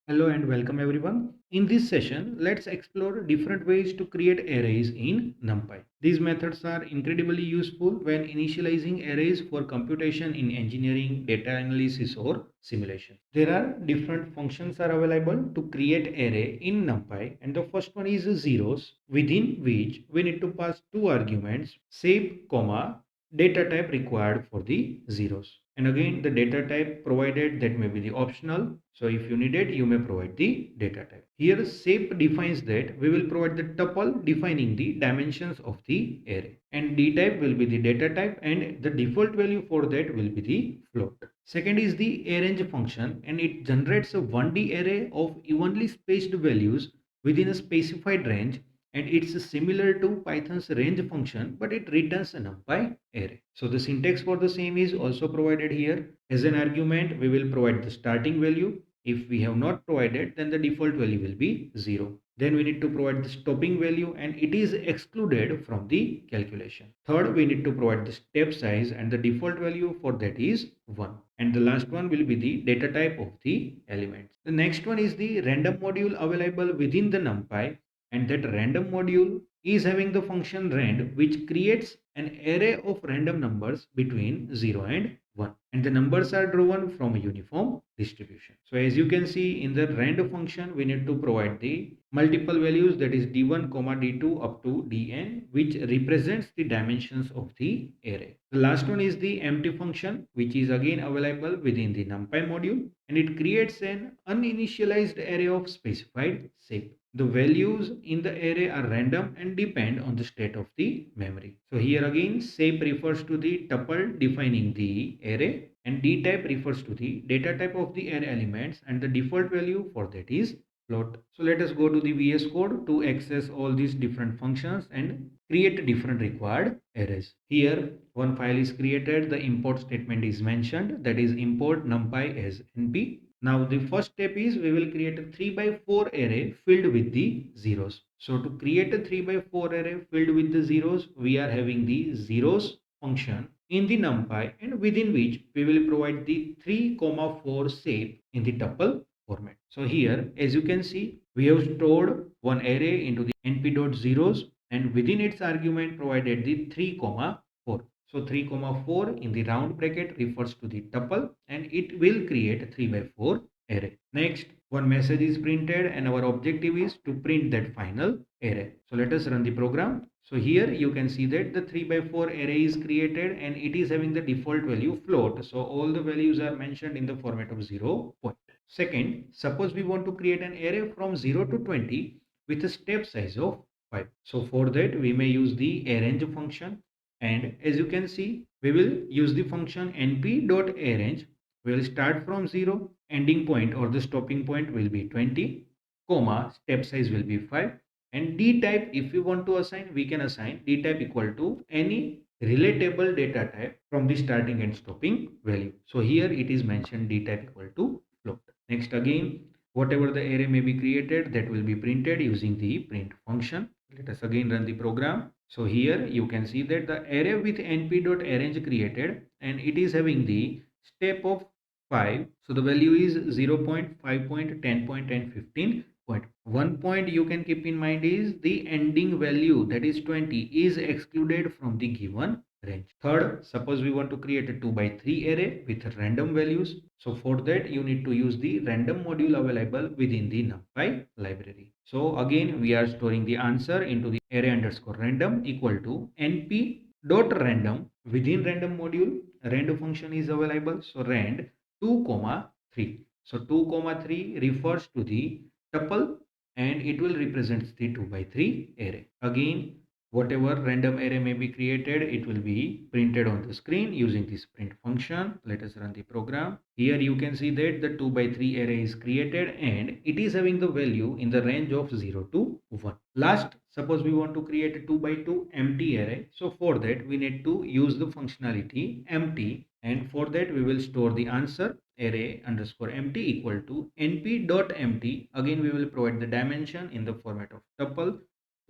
Hello and welcome everyone. In this session, let's explore different ways to create arrays in NumPy. These methods are incredibly useful when initializing arrays for computation in engineering, data analysis or simulation. There are different functions are available to create array in NumPy, and the first one is zeros, within which we need to pass two arguments, shape, comma, data type required for the zeros. And again, the data type provided, that may be the optional. So if you need it, you may provide the data type. Here shape defines that we will provide the tuple defining the dimensions of the array. And d type will be the data type and the default value for that will be the float. Second is the arange function, and it generates a 1D array of evenly spaced values within a specified range, and it's similar to Python's range function, but it returns a numpy array. So the syntax for the same is also provided here. As an argument, we will provide the starting value. If we have not provided, then the default value will be 0. Then we need to provide the stopping value, and it is excluded from the calculation. Third, we need to provide the step size, and the default value for that is 1. And the last one will be the data type of the elements. The next one is the random module available within the NumPy, and that random module is having the function rand, which creates an array of random numbers between 0 and 1, and the numbers are drawn from a uniform distribution. So as you can see, in the rand function we need to provide the multiple values, that is d1 comma d2 up to dn, which represents the dimensions of the array. The last one is the empty function, which is again available within the numpy module, and it creates an uninitialized array of specified shape. The values in the array are random and depend on the state of the memory. So here again, shape refers to the tuple defining the array, and d type refers to the data type of the array elements, and the default value for that is float. So let us go to the VS Code to access all these different functions and create different required arrays. Here one file is created, the import statement is mentioned, that is import numpy as np. Now the first step is we will create a 3 by 4 array filled with the zeros. So to create a 3 by 4 array filled with the zeros, we are having the zeros function in the numpy, and within which we will provide the 3 comma 4 shape in the tuple format. So here, as you can see, we have stored one array into the np.zeros, and within its argument provided the 3 comma 4. So 3 comma 4 in the round bracket refers to the tuple, and it will create a 3 by 4 array. Next, one message is printed, and our objective is to print that final array. So let us run the program. So here you can see that the 3 by 4 array is created, and it is having the default value float. So all the values are mentioned in the format of 0 point. Second, suppose we want to create an array from 0 to 20 with a step size of 5. So for that we may use the arange function, and as you can see, we will use the function np.arange. We will start from 0, ending point or the stopping point will be 20, comma, step size will be 5, and d type, if we want to assign, we can assign d type equal to any relatable data type from the starting and stopping value. So here it is mentioned d type equal to float. Next, again, whatever the array may be created, that will be printed using the print function. Let us again run the program. So here you can see that the array with np.arange created, and it is having the step of 5. So the value is 0 0.5 point, 10 point and 15 point. One point you can keep in mind is the ending value, that is 20, is excluded from the given range. Third, suppose we want to create a 2 by 3 array with random values. So for that you need to use the random module available within the NumPy library. So again we are storing the answer into the array underscore random equal to np dot random. Within random module, rand function is available. So rand 2 comma 3. So 2 comma 3 refers to the tuple, and it will represent the 2 by 3 array. Again, whatever random array may be created, it will be printed on the screen using this print function. Let us run the program. Here you can see that the 2 by 3 array is created, and it is having the value in the range of 0 to 1. Last, suppose we want to create a 2 by 2 empty array. So for that we need to use the functionality empty, and for that we will store the answer array underscore empty equal to np dot empty. Again we will provide the dimension in the format of tuple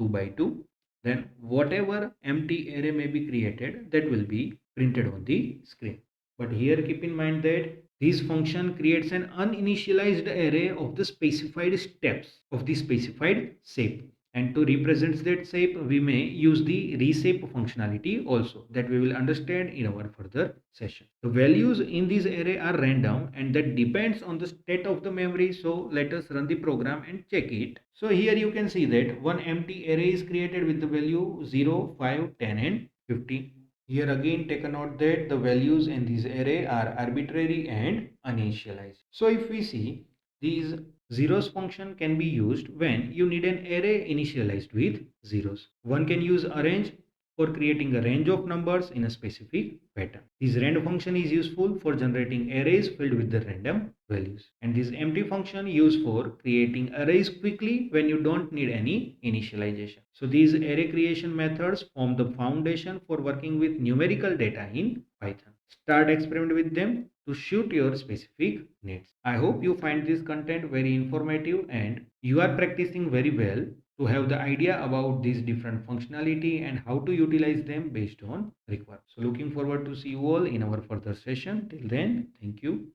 2 by 2. Then whatever empty array may be created, that will be printed on the screen. But here keep in mind that This function creates an uninitialized array of the specified steps of the specified shape. And to represent that shape, we may use the reshape functionality also, that we will understand in our further session. The values in this array are random and that depends on the state of the memory. So let us run the program and check it. So here you can see that one empty array is created with the value 0, 5, 10 and 15. Here again take a note that the values in this array are arbitrary and uninitialized. So if we see, these zeros function can be used when you need an array initialized with zeros. One can use arange for creating a range of numbers in a specific pattern. This rand function is useful for generating arrays filled with the random values. And this empty function used for creating arrays quickly when you don't need any initialization. So these array creation methods form the foundation for working with numerical data in Python. Start experiment with them to suit your specific needs. I hope you find this content very informative and you are practicing very well to have the idea about these different functionality and how to utilize them based on requirements. So looking forward to see you all in our further session. Till then, thank you.